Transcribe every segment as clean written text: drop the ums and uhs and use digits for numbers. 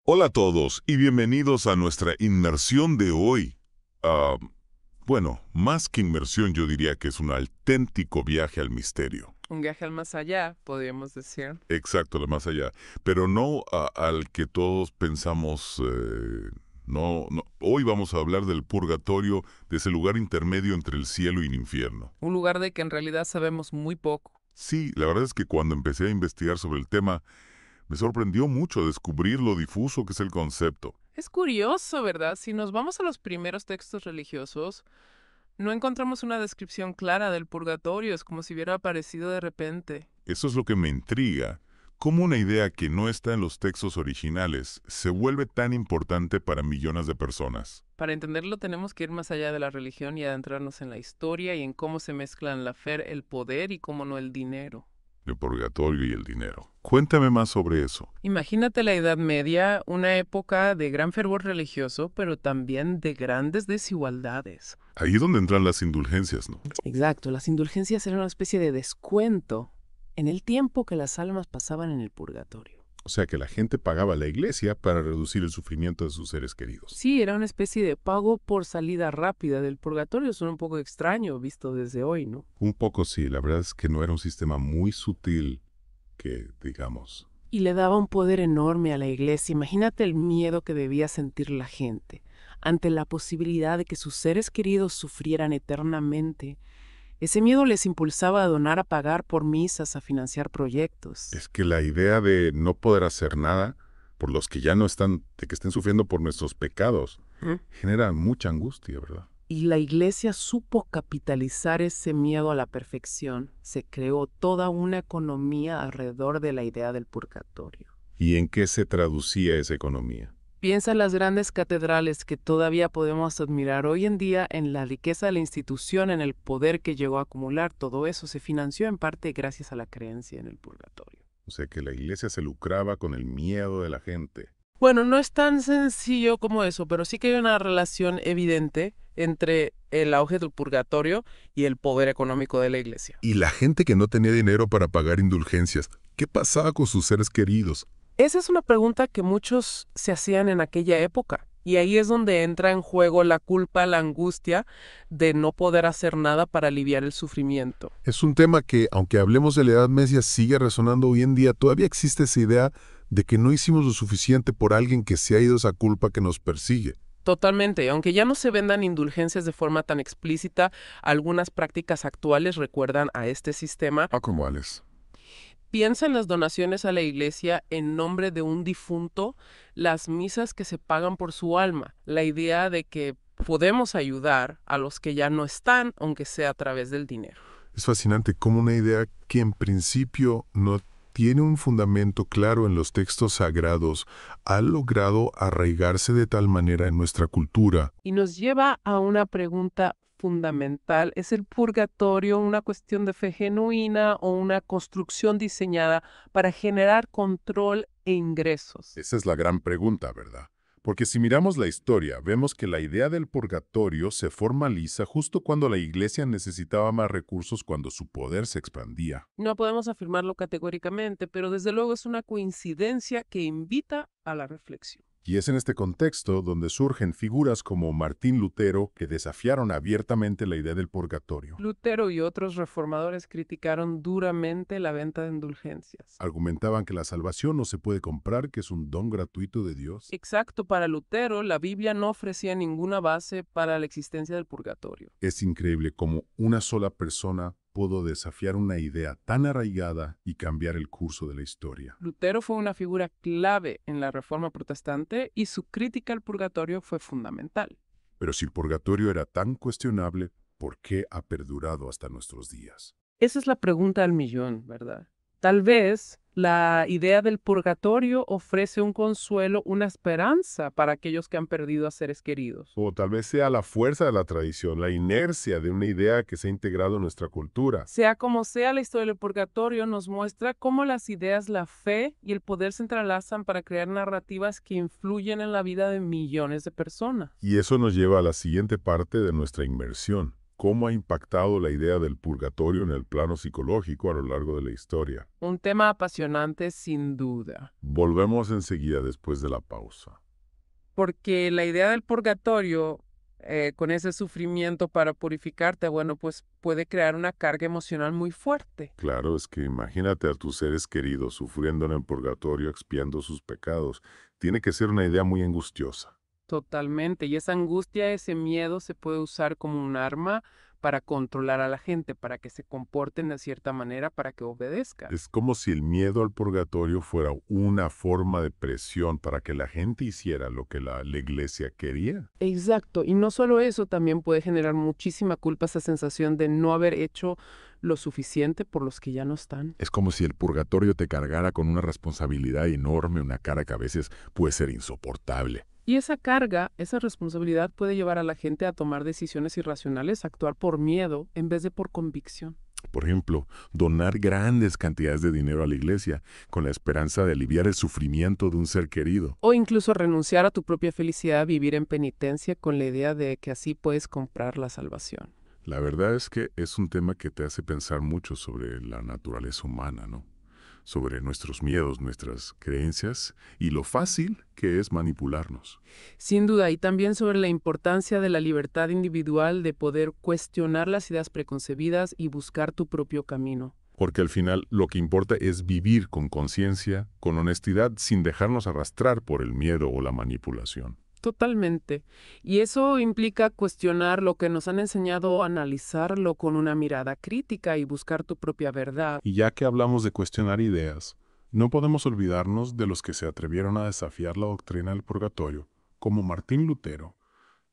Hola a todos y bienvenidos a nuestra inmersión de hoy. Ah, bueno, más que inmersión yo diría que es un auténtico viaje al misterio. Un viaje al más allá, podríamos decir. Exacto, lo más allá. Pero no al que todos pensamos, no, no. Hoy vamos a hablar del purgatorio, de ese lugar intermedio entre el cielo y el infierno. Un lugar de que en realidad sabemos muy poco. Sí, la verdad es que cuando empecé a investigar sobre el tema, me sorprendió mucho descubrir lo difuso que es el concepto. Es curioso, ¿verdad? Si nos vamos a los primeros textos religiosos, no encontramos una descripción clara del purgatorio, es como si hubiera aparecido de repente. Eso es lo que me intriga. ¿Cómo una idea que no está en los textos originales se vuelve tan importante para millones de personas? Para entenderlo tenemos que ir más allá de la religión y adentrarnos en la historia y en cómo se mezclan la fe, el poder y cómo no el dinero. El purgatorio y el dinero. Cuéntame más sobre eso. Imagínate la Edad Media, una época de gran fervor religioso, pero también de grandes desigualdades. Ahí es donde entran las indulgencias, ¿no? Exacto, las indulgencias eran una especie de descuento en el tiempo que las almas pasaban en el purgatorio. O sea que la gente pagaba a la iglesia para reducir el sufrimiento de sus seres queridos. Sí, era una especie de pago por salida rápida del purgatorio. Suena un poco extraño visto desde hoy, ¿no? Un poco sí, la verdad es que no era un sistema muy sutil que, digamos. Y le daba un poder enorme a la iglesia. Imagínate el miedo que debía sentir la gente ante la posibilidad de que sus seres queridos sufrieran eternamente. Ese miedo les impulsaba a donar, a pagar por misas, a financiar proyectos. Es que la idea de no poder hacer nada por los que ya no están, de que estén sufriendo por nuestros pecados, ¿Mm? genera mucha angustia, ¿verdad? Y la iglesia supo capitalizar ese miedo a la perfección. Se creó toda una economía alrededor de la idea del purgatorio. ¿Y en qué se traducía esa economía? Piensa en las grandes catedrales que todavía podemos admirar hoy en día, en la riqueza de la institución, en el poder que llegó a acumular. Todo eso se financió en parte gracias a la creencia en el purgatorio. O sea que la iglesia se lucraba con el miedo de la gente. Bueno, no es tan sencillo como eso, pero sí que hay una relación evidente entre el auge del purgatorio y el poder económico de la iglesia. Y la gente que no tenía dinero para pagar indulgencias, ¿qué pasaba con sus seres queridos? Esa es una pregunta que muchos se hacían en aquella época. Y ahí es donde entra en juego la culpa, la angustia de no poder hacer nada para aliviar el sufrimiento. Es un tema que, aunque hablemos de la Edad Media, sigue resonando hoy en día. Todavía existe esa idea de que no hicimos lo suficiente por alguien que se ha ido esa culpa que nos persigue. Totalmente, y aunque ya no se vendan indulgencias de forma tan explícita, algunas prácticas actuales recuerdan a este sistema. ¿A cómo, Alex? Piensa en las donaciones a la iglesia en nombre de un difunto, las misas que se pagan por su alma, la idea de que podemos ayudar a los que ya no están, aunque sea a través del dinero. Es fascinante cómo una idea que en principio no tiene un fundamento claro en los textos sagrados ha logrado arraigarse de tal manera en nuestra cultura. Y nos lleva a una pregunta fundamental. ¿Es el purgatorio una cuestión de fe genuina o una construcción diseñada para generar control e ingresos? Esa es la gran pregunta, ¿verdad? Porque si miramos la historia, vemos que la idea del purgatorio se formaliza justo cuando la iglesia necesitaba más recursos cuando su poder se expandía. No podemos afirmarlo categóricamente, pero desde luego es una coincidencia que invita a la reflexión. Y es en este contexto donde surgen figuras como Martín Lutero que desafiaron abiertamente la idea del purgatorio. Lutero y otros reformadores criticaron duramente la venta de indulgencias. Argumentaban que la salvación no se puede comprar, que es un don gratuito de Dios. Exacto, para Lutero, la Biblia no ofrecía ninguna base para la existencia del purgatorio. Es increíble cómo una sola persona pudo desafiar una idea tan arraigada y cambiar el curso de la historia. Lutero fue una figura clave en la Reforma protestante y su crítica al purgatorio fue fundamental. Pero si el purgatorio era tan cuestionable, ¿por qué ha perdurado hasta nuestros días? Esa es la pregunta al millón, ¿verdad? Tal vez la idea del purgatorio ofrece un consuelo, una esperanza para aquellos que han perdido a seres queridos. O tal vez sea la fuerza de la tradición, la inercia de una idea que se ha integrado en nuestra cultura. Sea como sea, la historia del purgatorio nos muestra cómo las ideas, la fe y el poder se entrelazan para crear narrativas que influyen en la vida de millones de personas. Y eso nos lleva a la siguiente parte de nuestra inmersión. ¿Cómo ha impactado la idea del purgatorio en el plano psicológico a lo largo de la historia? Un tema apasionante sin duda, Volvemos enseguida después de la pausa. porque la idea del purgatorio, con ese sufrimiento para purificarte, bueno, pues puede crear una carga emocional muy fuerte. Claro, es que imagínate a tus seres queridos sufriendo en el purgatorio, expiando sus pecados. Tiene que ser una idea muy angustiosa. Totalmente. Y esa angustia, ese miedo se puede usar como un arma para controlar a la gente, para que se comporten de cierta manera, para que obedezcan. Es como si el miedo al purgatorio fuera una forma de presión para que la gente hiciera lo que la iglesia quería. Exacto. Y no solo eso, también puede generar muchísima culpa esa sensación de no haber hecho lo suficiente por los que ya no están. Es como si el purgatorio te cargara con una responsabilidad enorme, una cara que a veces puede ser insoportable. Y esa carga, esa responsabilidad puede llevar a la gente a tomar decisiones irracionales, a actuar por miedo en vez de por convicción. Por ejemplo, donar grandes cantidades de dinero a la iglesia con la esperanza de aliviar el sufrimiento de un ser querido. O incluso renunciar a tu propia felicidad, vivir en penitencia con la idea de que así puedes comprar la salvación. La verdad es que es un tema que te hace pensar mucho sobre la naturaleza humana, ¿no? Sobre nuestros miedos, nuestras creencias y lo fácil que es manipularnos. Sin duda, y también sobre la importancia de la libertad individual de poder cuestionar las ideas preconcebidas y buscar tu propio camino. Porque al final lo que importa es vivir con conciencia, con honestidad, sin dejarnos arrastrar por el miedo o la manipulación. Totalmente. Y eso implica cuestionar lo que nos han enseñado, analizarlo con una mirada crítica y buscar tu propia verdad. Y ya que hablamos de cuestionar ideas, no podemos olvidarnos de los que se atrevieron a desafiar la doctrina del purgatorio, como Martín Lutero.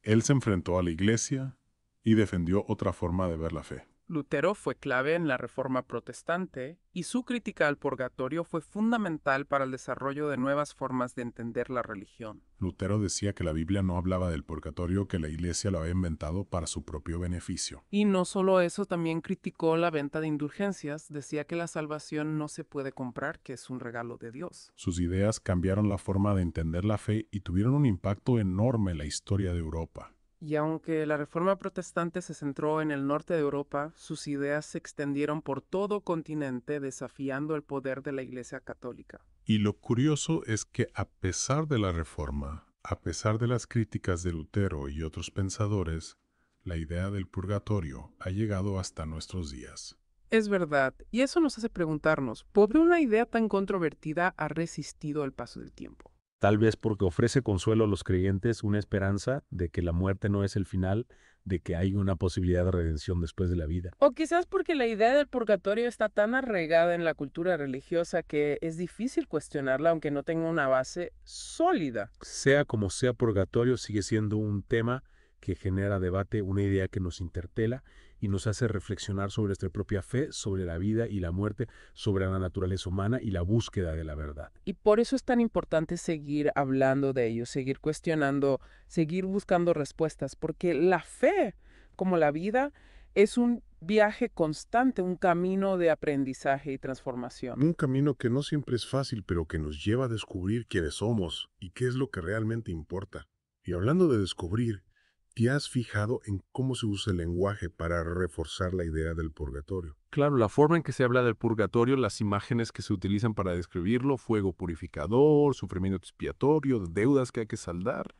Él se enfrentó a la Iglesia y defendió otra forma de ver la fe. Lutero fue clave en la Reforma Protestante y su crítica al purgatorio fue fundamental para el desarrollo de nuevas formas de entender la religión. Lutero decía que la Biblia no hablaba del purgatorio, que la Iglesia lo había inventado para su propio beneficio. Y no solo eso, también criticó la venta de indulgencias, decía que la salvación no se puede comprar, que es un regalo de Dios. Sus ideas cambiaron la forma de entender la fe y tuvieron un impacto enorme en la historia de Europa. Y aunque la Reforma Protestante se centró en el norte de Europa, sus ideas se extendieron por todo continente desafiando el poder de la Iglesia Católica. Y lo curioso es que a pesar de la Reforma, a pesar de las críticas de Lutero y otros pensadores, la idea del purgatorio ha llegado hasta nuestros días. Es verdad, y eso nos hace preguntarnos, ¿por qué una idea tan controvertida ha resistido el paso del tiempo? Tal vez porque ofrece consuelo a los creyentes, una esperanza de que la muerte no es el final, de que hay una posibilidad de redención después de la vida. O quizás porque la idea del purgatorio está tan arraigada en la cultura religiosa que es difícil cuestionarla aunque no tenga una base sólida. Sea como sea, purgatorio sigue siendo un tema que genera debate, una idea que nos interpela y nos hace reflexionar sobre nuestra propia fe, sobre la vida y la muerte, sobre la naturaleza humana y la búsqueda de la verdad. Y por eso es tan importante seguir hablando de ello, seguir cuestionando, seguir buscando respuestas, porque la fe, como la vida, es un viaje constante, un camino de aprendizaje y transformación. Un camino que no siempre es fácil, pero que nos lleva a descubrir quiénes somos y qué es lo que realmente importa. Y hablando de descubrir, ¿te has fijado en cómo se usa el lenguaje para reforzar la idea del purgatorio? Claro, la forma en que se habla del purgatorio, las imágenes que se utilizan para describirlo, fuego purificador, sufrimiento expiatorio, deudas que hay que saldar.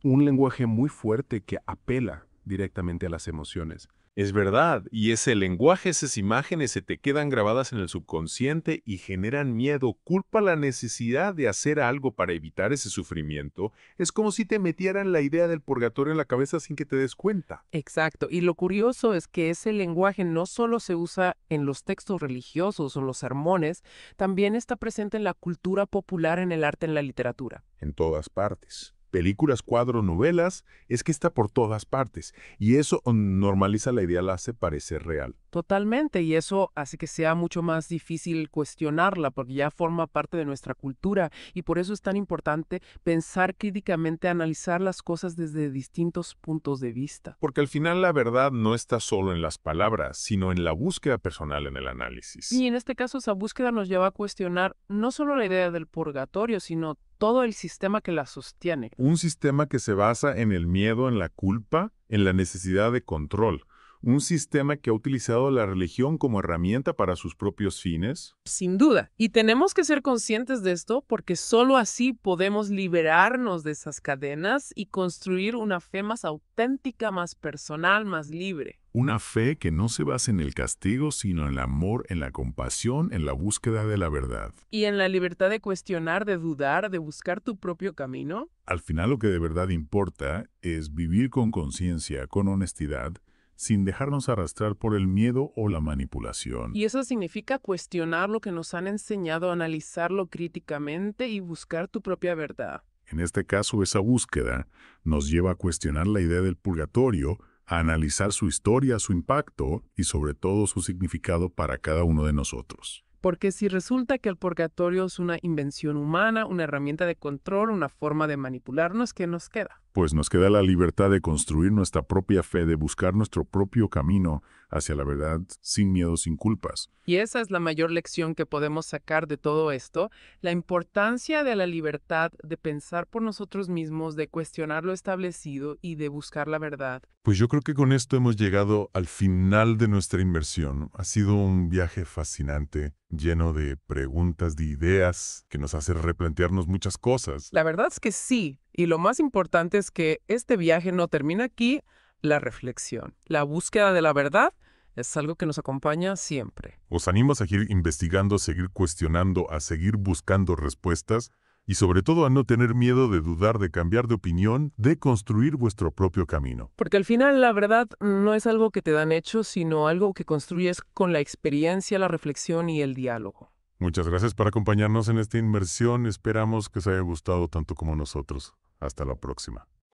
Un lenguaje muy fuerte que apela directamente a las emociones. Es verdad, y ese lenguaje, esas imágenes se te quedan grabadas en el subconsciente y generan miedo, culpa, la necesidad de hacer algo para evitar ese sufrimiento. Es como si te metieran la idea del purgatorio en la cabeza sin que te des cuenta. Exacto, y lo curioso es que ese lenguaje no solo se usa en los textos religiosos o los sermones, también está presente en la cultura popular, en el arte, en la literatura. En todas partes. Películas, cuadros, novelas, es que está por todas partes. Y eso normaliza la idea, la hace parecer real. Totalmente, y eso hace que sea mucho más difícil cuestionarla porque ya forma parte de nuestra cultura y por eso es tan importante pensar críticamente, analizar las cosas desde distintos puntos de vista. Porque al final la verdad no está solo en las palabras, sino en la búsqueda personal, en el análisis. Y en este caso esa búsqueda nos lleva a cuestionar no solo la idea del purgatorio, sino todo el sistema que la sostiene. Un sistema que se basa en el miedo, en la culpa, en la necesidad de control. Un sistema que ha utilizado la religión como herramienta para sus propios fines. Sin duda. Y tenemos que ser conscientes de esto porque solo así podemos liberarnos de esas cadenas y construir una fe más auténtica, más personal, más libre. Una fe que no se basa en el castigo, sino en el amor, en la compasión, en la búsqueda de la verdad. Y en la libertad de cuestionar, de dudar, de buscar tu propio camino. Al final lo que de verdad importa es vivir con conciencia, con honestidad, sin dejarnos arrastrar por el miedo o la manipulación. Y eso significa cuestionar lo que nos han enseñado, analizarlo críticamente y buscar tu propia verdad. En este caso, esa búsqueda nos lleva a cuestionar la idea del purgatorio, a analizar su historia, su impacto y sobre todo su significado para cada uno de nosotros. Porque si resulta que el purgatorio es una invención humana, una herramienta de control, una forma de manipularnos, ¿qué nos queda? Pues nos queda la libertad de construir nuestra propia fe, de buscar nuestro propio camino hacia la verdad sin miedo, sin culpas. Y esa es la mayor lección que podemos sacar de todo esto, la importancia de la libertad de pensar por nosotros mismos, de cuestionar lo establecido y de buscar la verdad. Pues yo creo que con esto hemos llegado al final de nuestra inmersión. Ha sido un viaje fascinante, lleno de preguntas, de ideas, que nos hace replantearnos muchas cosas. La verdad es que sí, y lo más importante es que este viaje no termina aquí, la reflexión. La búsqueda de la verdad es algo que nos acompaña siempre. Os animo a seguir investigando, a seguir cuestionando, a seguir buscando respuestas y sobre todo a no tener miedo de dudar, de cambiar de opinión, de construir vuestro propio camino. Porque al final la verdad no es algo que te dan hecho, sino algo que construyes con la experiencia, la reflexión y el diálogo. Muchas gracias por acompañarnos en esta inmersión. Esperamos que os haya gustado tanto como nosotros. Hasta la próxima.